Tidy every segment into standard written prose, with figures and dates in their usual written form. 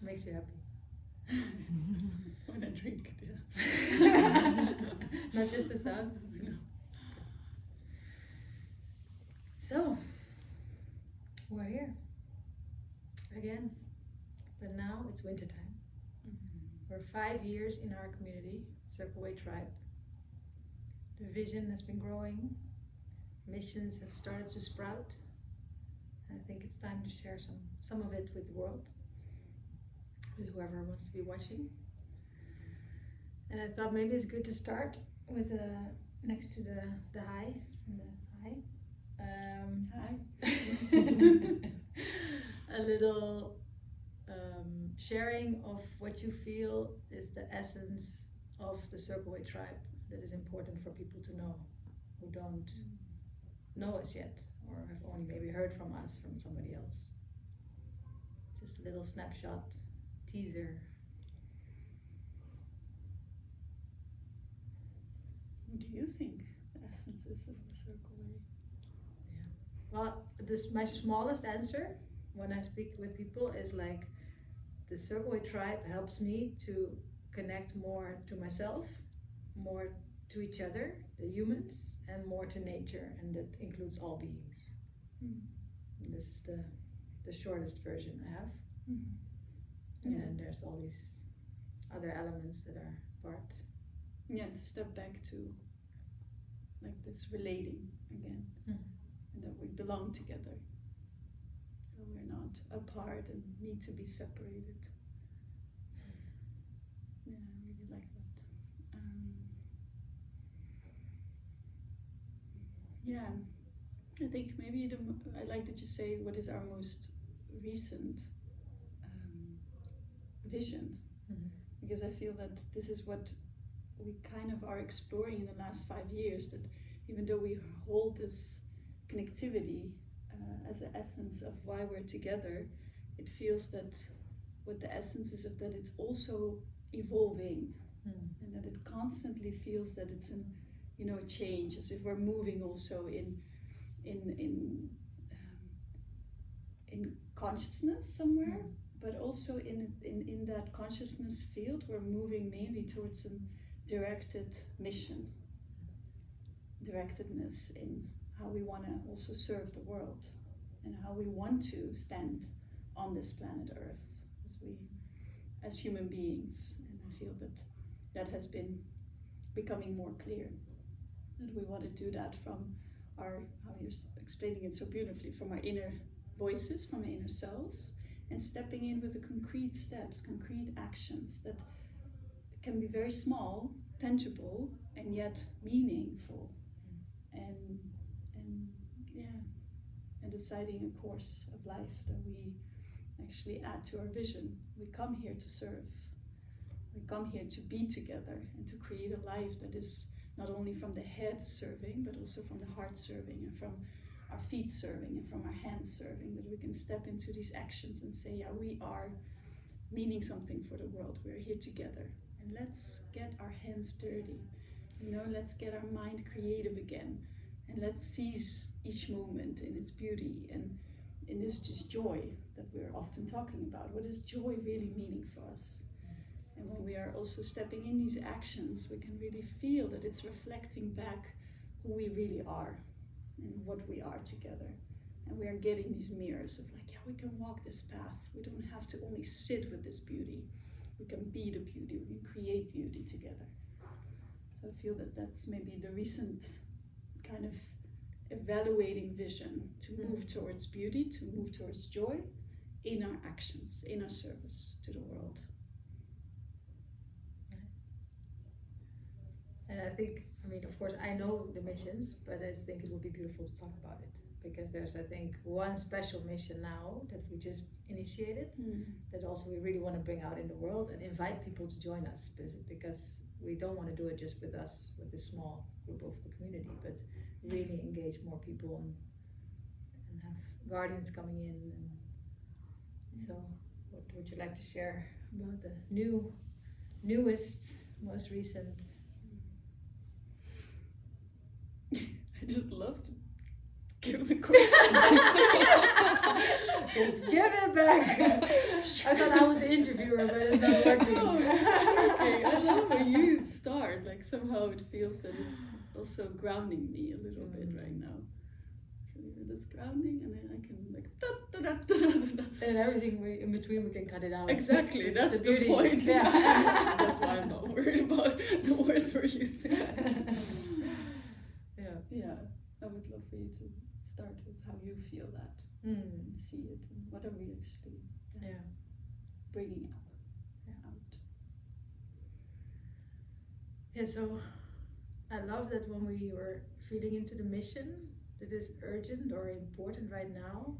Makes you happy. When I drink it, yeah. Not just the sound. No. So, we're here again, but now it's wintertime. We're 5 years in our community, Circleway Tribe. The vision has been growing, missions have started to sprout. I think it's time to share some of it with the world, with whoever wants to be watching. And I thought maybe it's good to start with next to the hi and the hi. Hi. A little sharing of what you feel is the essence of the Circleway Tribe that is important for people to know who don't know us yet, or have only maybe heard from us from somebody else. Just a little snapshot, teaser. What do you think the essence is of the Circleway? Well, my smallest answer when I speak with people is like, the Circleway Tribe helps me to connect more to myself, more to each other, the humans, and more to nature, and that includes all beings. And this is the shortest version I have. And then there's all these other elements that are part. Yeah, to step back to like this relating again, and that we belong together. That we're not apart and need to be separated. Yeah, I really like that. Yeah, I think maybe I like that you say what is our most recent vision, because I feel that this is what we kind of are exploring in the last 5 years, that even though we hold this connectivity as the essence of why we're together, it feels that what the essence is of that it's also evolving, and that it constantly feels that it's a change, as if we're moving also in consciousness somewhere, but also in that consciousness field we're moving mainly towards a directed mission, directedness in how we want to also serve the world and how we want to stand on this planet Earth as human beings. And I feel that has been becoming more clear, that we want to do that from our, how you're explaining it so beautifully, from our inner voices, from our inner selves, and stepping in with the concrete steps, concrete actions that can be very small, tangible, and yet meaningful, and deciding a course of life that we actually add to our vision. We come here to serve. We come here to be together and to create a life that is not only from the head serving, but also from the heart serving, and from our feet serving, and from our hands serving, that we can step into these actions and say, yeah, we are meaning something for the world. We're here together, and let's get our hands dirty. Let's get our mind creative again, and let's seize each moment in its beauty and in this just joy that we're often talking about. What is joy really meaning for us? And when we are also stepping in these actions, we can really feel that it's reflecting back who we really are and what we are together. And we are getting these mirrors of like, yeah, we can walk this path. We don't have to only sit with this beauty. We can be the beauty. We can create beauty together. So I feel that that's maybe the recent kind of evaluating vision, to move towards beauty, to move towards joy in our actions, in our service to the world. And I think, of course, I know the missions, but I think it would be beautiful to talk about it, because there's, I think, one special mission now that we just initiated, that also we really want to bring out in the world and invite people to join us, because we don't want to do it just with us, with this small group of the community, but really engage more people and have guardians coming in. And so, what would you like to share about the newest, most recent? I just love to give the question back to me. Just give it back. I thought I was the interviewer, but it's not working. No, it's not working. I love when you start. Like somehow it feels that it's also grounding me a little bit right now. This grounding, and then I can like and everything in between we can cut it out. Exactly, that's the beauty. point. Yeah. That's why I'm not worried about the words we're using. Yeah, I would love for you to start with how you feel that and see it, and what are we actually bringing out. Yeah, so I love that when we were feeling into the mission that is urgent or important right now,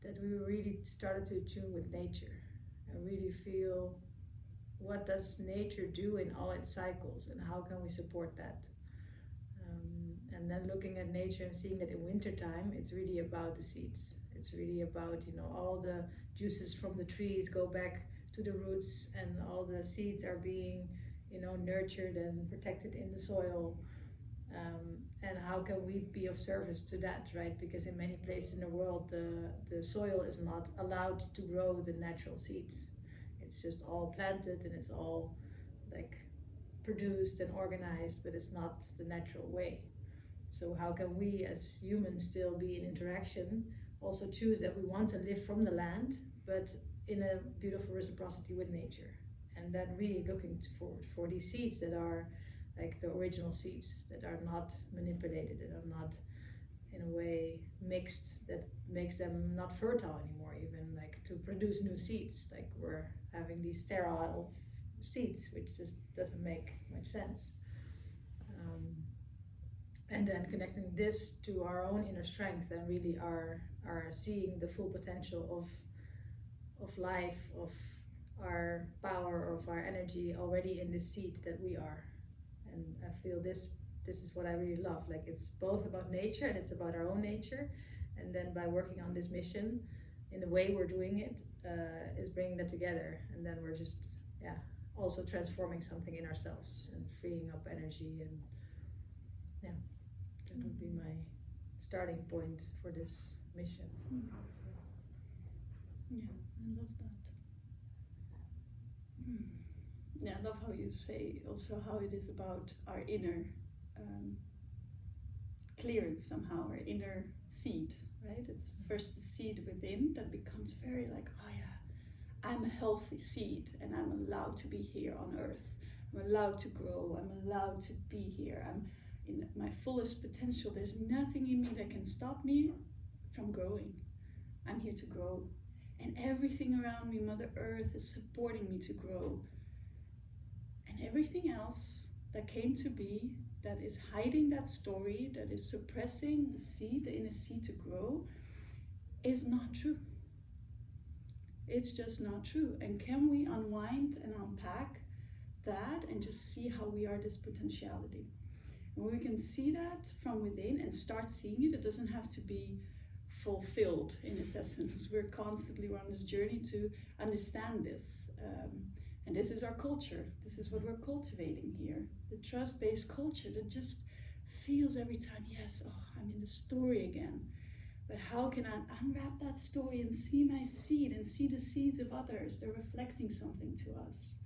that we really started to tune with nature and really feel what does nature do in all its cycles and how can we support that. And then looking at nature and seeing that in wintertime it's really about the seeds. It's really about, all the juices from the trees go back to the roots and all the seeds are being, nurtured and protected in the soil. And how can we be of service to that, right? Because in many places in the world, the soil is not allowed to grow the natural seeds. It's just all planted and it's all like produced and organized, but it's not the natural way. So how can we as humans still be in interaction, also choose that we want to live from the land, but in a beautiful reciprocity with nature? And then really looking for these seeds that are like the original seeds, that are not manipulated, that are not in a way mixed, that makes them not fertile anymore, even like to produce new seeds. Like we're having these sterile seeds, which just doesn't make much sense. And then connecting this to our own inner strength and really are seeing the full potential of life, of our power, of our energy already in this seed that we are. And I feel this is what I really love. Like it's both about nature and it's about our own nature. And then by working on this mission in the way we're doing it, is bringing that together. And then we're just, also transforming something in ourselves and freeing up energy. And that would be my starting point for this mission. Yeah, I love that. Yeah, I love how you say also how it is about our inner clearance somehow, our inner seed, right? It's first the seed within that becomes very like, oh yeah, I'm a healthy seed and I'm allowed to be here on earth. I'm allowed to grow. I'm allowed to be here. I'm in my fullest potential. There's nothing in me that can stop me from growing. I'm here to grow. And everything around me, Mother Earth, is supporting me to grow. And everything else that came to be, that is hiding that story, that is suppressing the seed, the inner seed to grow, is not true. It's just not true. And can we unwind and unpack that and just see how we are this potentiality? And when we can see that from within and start seeing it, it doesn't have to be fulfilled in its essence. We're constantly on this journey to understand this. And this is our culture. This is what we're cultivating here. The trust-based culture that just feels every time, yes, I'm in the story again. But how can I unwrap that story and see my seed and see the seeds of others? They're reflecting something to us.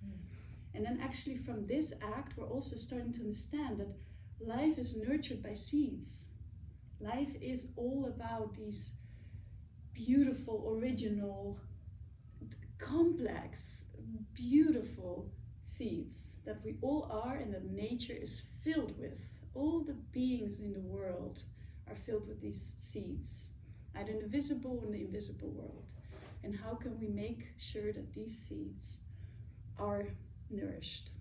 And then actually from this act, we're also starting to understand that life is nurtured by seeds. Life is all about these beautiful, original, complex, beautiful seeds that we all are and that nature is filled with. All the beings in the world are filled with these seeds, either in the visible or in the invisible world. And how can we make sure that these seeds are nourished,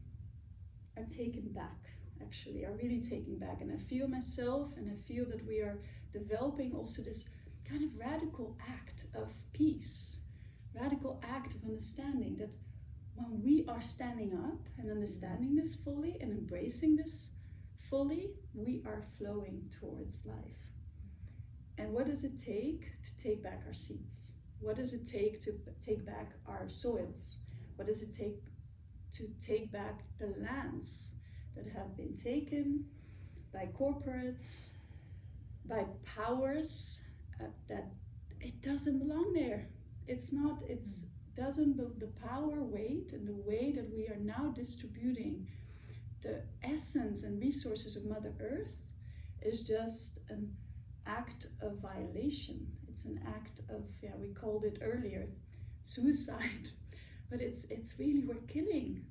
are taken back, actually, are really taken back? And I feel myself, and I feel that we are developing also this kind of radical act of peace, radical act of understanding that when we are standing up and understanding this fully and embracing this fully, we are flowing towards life. And what does it take to take back our seeds? What does it take to take back our soils? What does it take to take back the lands that have been taken by corporates, by powers that it doesn't belong there. It's not, it's doesn't build the power weight and the way that we are now distributing the essence and resources of Mother Earth is just an act of violation. It's an act of, yeah, we called it earlier, suicide. But it's really, we're killing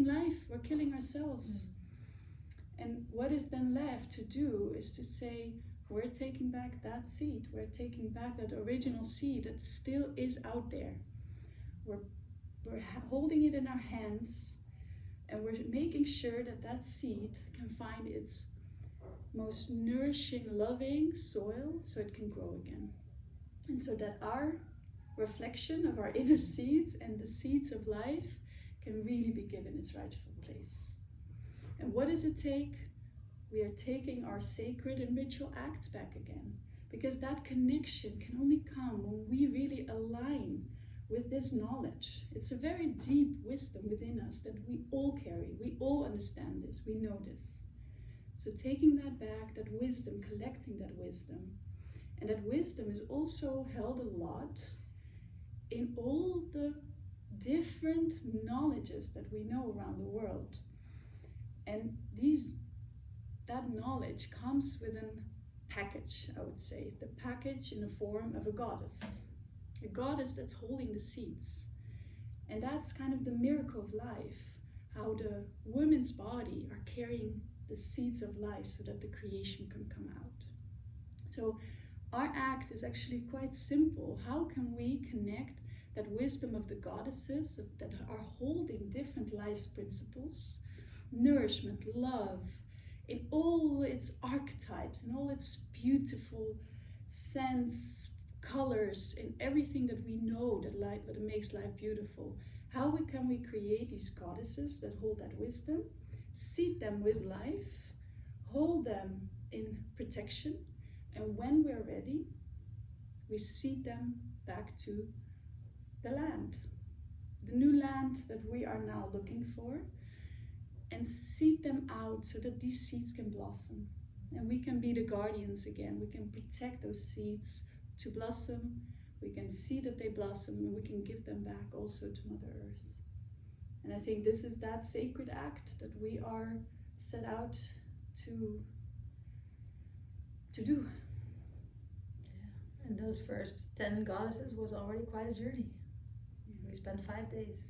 life, we're killing ourselves. And what is then left to do is to say, we're taking back that seed, we're taking back that original seed that still is out there. We're holding it in our hands, and we're making sure that that seed can find its most nourishing, loving soil so it can grow again. And so that our reflection of our inner seeds and the seeds of life can really be given its rightful place. And what does it take? We are taking our sacred and ritual acts back again, because that connection can only come when we really align with this knowledge. It's a very deep wisdom within us that we all carry. We all understand this. We know this. So taking that back, that wisdom, collecting that wisdom. And that wisdom is also held a lot in all the different knowledges that we know around the world. And that knowledge comes with a package, I would say. The package in the form of a goddess that's holding the seeds. And that's kind of the miracle of life, how the woman's body are carrying the seeds of life so that the creation can come out. So our act is actually quite simple. How can we connect that wisdom of the goddesses that are holding different life's principles, nourishment, love, in all its archetypes, in all its beautiful scents, colors, in everything that we know that makes life beautiful? How can we create these goddesses that hold that wisdom, seed them with life, hold them in protection, and when we're ready, we seed them back to the land, the new land that we are now looking for, and seed them out so that these seeds can blossom. And we can be the guardians again. We can protect those seeds to blossom. We can see that they blossom, and we can give them back also to Mother Earth. And I think this is that sacred act that we are set out to do. Yeah. And those first 10 goddesses was already quite a journey. We spent 5 days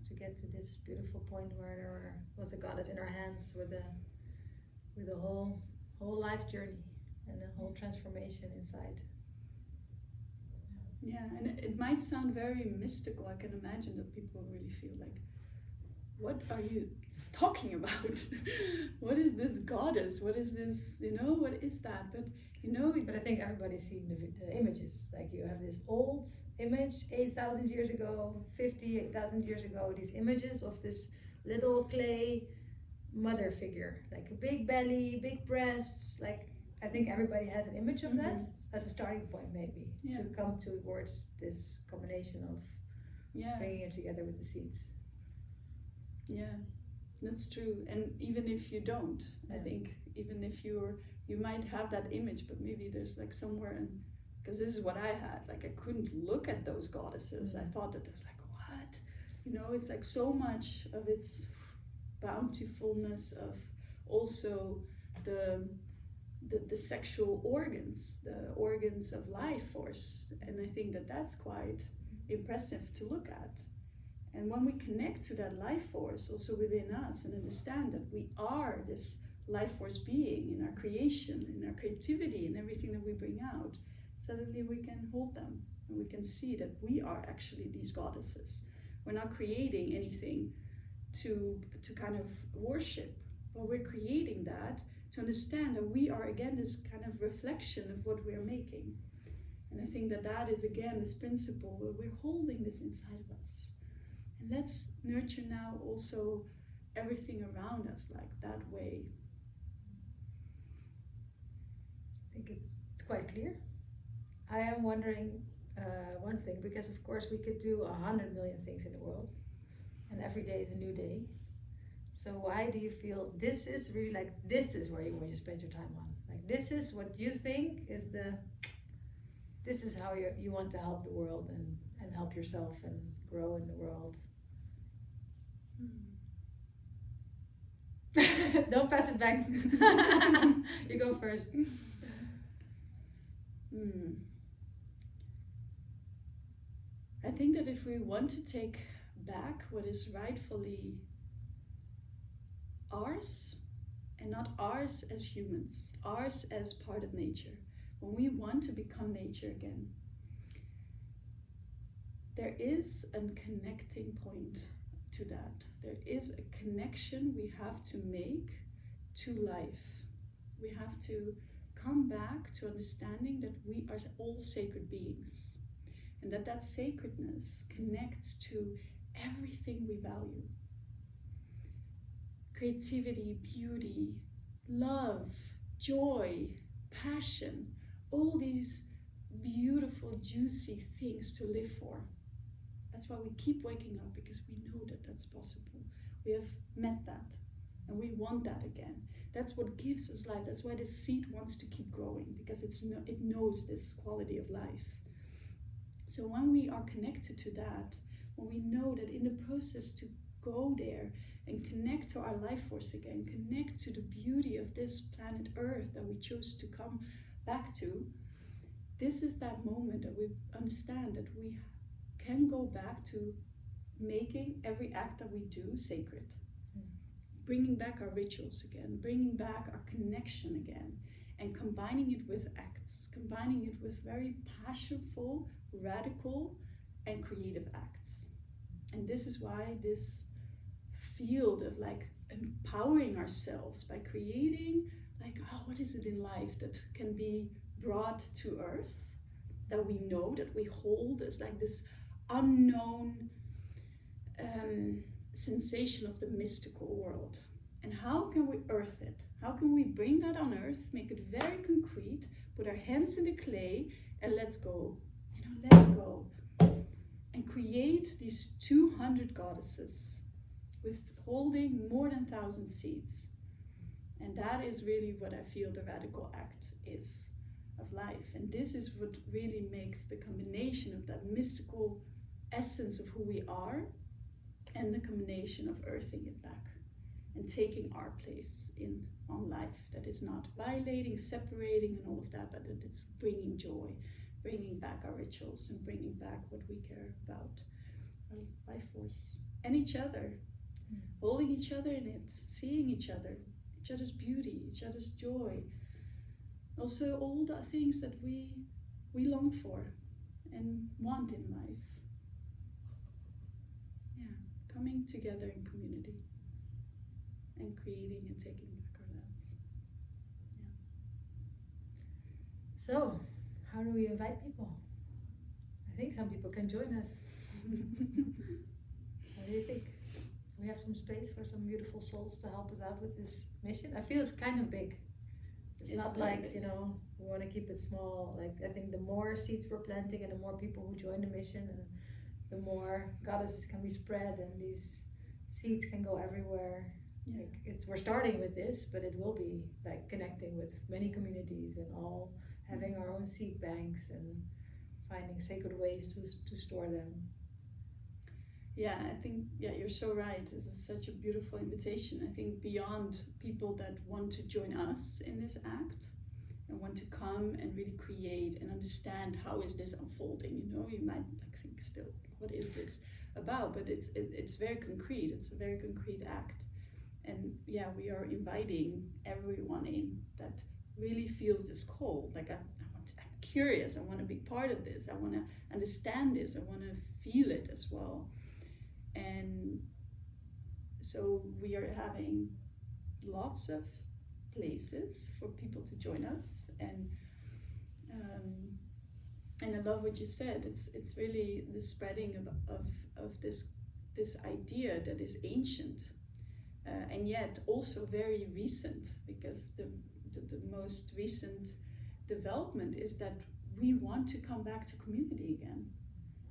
to get to this beautiful point where there was a goddess in our hands with a whole life journey and a whole transformation inside. Yeah, and it might sound very mystical. I can imagine that people really feel like, what are you talking about? What is this goddess? What is this, what is that? But But I think everybody's seen the images. Like you have this old image, 8,000 years ago, 58,000 years ago, these images of this little clay mother figure, like a big belly, big breasts. Like I think everybody has an image of that as a starting point, maybe, to come towards this combination of bringing it together with the seeds. Yeah, that's true. And even if you don't, I think even if you might have that image, but maybe there's like somewhere, because this is what I had, like I couldn't look at those goddesses. I thought that there's like, what? It's like so much of its bountifulness, of also the sexual organs, the organs of life force. And I think that that's quite impressive to look at. And when we connect to that life force also within us and understand that we are this life force being in our creation, in our creativity, and everything that we bring out, suddenly we can hold them and we can see that we are actually these goddesses. We're not creating anything to kind of worship, but we're creating that to understand that we are again this kind of reflection of what we're making. And I think that is again this principle where we're holding this inside of us. And let's nurture now also everything around us like that way. I think it's quite clear. I am wondering one thing, because of course we could do 100 million things in the world, and every day is a new day. So why do you feel this is really like, this is where you want to spend your time on? Like this is what you think is this is how you want to help the world and help yourself and grow in the world. Don't pass it back. You go first. I think that if we want to take back what is rightfully ours, and not ours as humans, ours as part of nature, when we want to become nature again, there is a connecting point to that. There is a connection we have to make to life. We have to come back to understanding that we are all sacred beings, and that sacredness connects to everything we value. Creativity, beauty, love, joy, passion, all these beautiful, juicy things to live for. That's why we keep waking up, because we know that that's possible. We have met that, and we want that again. That's what gives us life. That's why the seed wants to keep growing, because it knows this quality of life. So when we are connected to that, when we know that in the process to go there and connect to our life force again, connect to the beauty of this planet Earth that we chose to come back to, this is that moment that we understand that we can go back to making every act that we do sacred. Bringing back our rituals again, bringing back our connection again, and combining it with acts, combining it with very passionful, radical, and creative acts. And this is why this field of like empowering ourselves by creating like, oh, what is it in life that can be brought to earth, that we know, that we hold as like this unknown sensation of the mystical world. And how can we earth it? How can we bring that on earth, make it very concrete, put our hands in the clay, and let's go. Let's go. And create these 200 goddesses with holding more than 1,000 seeds. And that is really what I feel the radical act is of life. And this is what really makes the combination of that mystical essence of who we are and the combination of earthing it back and taking our place on life, that is not violating, separating and all of that, but that it's bringing joy, bringing back our rituals and bringing back what we care about, our life force and each other, holding each other in it, seeing each other's beauty, each other's joy, also all the things that we long for and want in life. Coming together in community and creating and taking back our lives. So, how do we invite people? I think some people can join us. What do you think? We have some space for some beautiful souls to help us out with this mission. I feel it's kind of big. It's not like, big. We want to keep it small. Like, I think the more seeds we're planting and the more people who join the mission, and the more goddesses can be spread and these seeds can go everywhere. Like we're starting with this, but it will be like connecting with many communities and all having our own seed banks and finding sacred ways to store them. Yeah, I think, you're so right. This is such a beautiful invitation. I think beyond people that want to join us in this act and want to come and really create and understand how is this unfolding, you might think still, what is this about? But it's very concrete. It's a very concrete act. And we are inviting everyone in that really feels this call. Like I'm curious. I want to be part of this. I want to understand this. I want to feel it as well. And so we are having lots of places for people to join us, and I love what you said. It's really the spreading of this idea that is ancient, and yet also very recent, because the most recent development is that we want to come back to community again.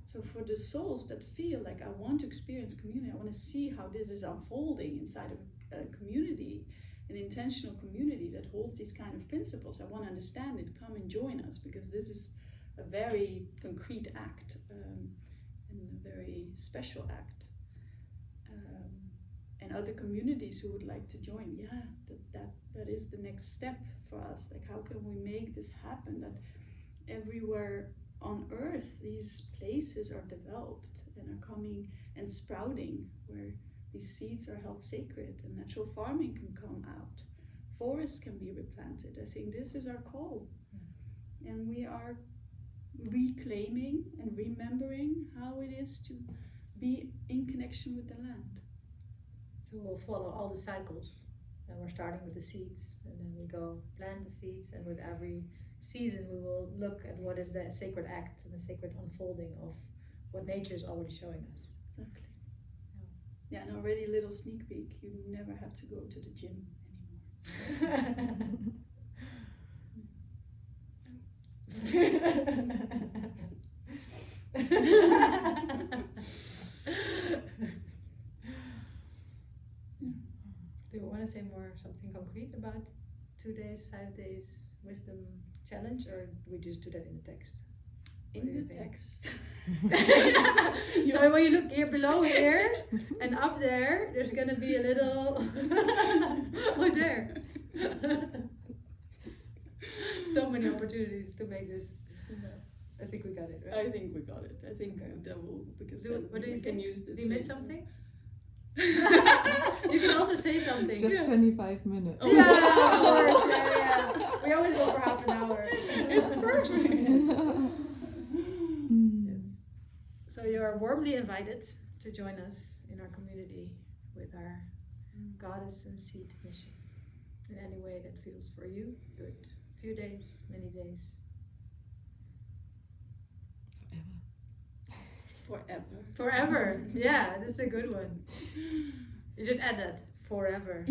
So for the souls that feel like I want to experience community, I want to see how this is unfolding inside of a community, an intentional community that holds these kind of principles. I want to understand it. Come and join us, because this is a very concrete act, and a very special act. And other communities who would like to join, that is the next step for us. Like, how can we make this happen, that everywhere on earth these places are developed and are coming and sprouting, where these seeds are held sacred and natural farming can come out, forests can be replanted. I think this is our call. And we are reclaiming and remembering how it is to be in connection with the land. So we'll follow all the cycles, and we're starting with the seeds, and then we go plant the seeds, and with every season we will look at what is the sacred act and the sacred unfolding of what nature is already showing us. Exactly. Yeah, and already a little sneak peek, you never have to go to the gym anymore. Do you want to say more, something concrete about 2 days, 5 days wisdom challenge, or we just do that in the text? In the text. So when you look here below here and up there, there's gonna be a little oh there. So many opportunities to make this. I think we got it, right? I think we got it. I think that will, because what do you can think? use this. Did you miss something? You can also say something. Just 25 minutes. Oh, yeah, of course. Yeah. We always go for half an hour. It's perfect. Yes. So you are warmly invited to join us in our community with our Goddess and Seed mission in any way that feels for you good. Few days, many days. Forever. Yeah, that's a good one. You just add that. Forever.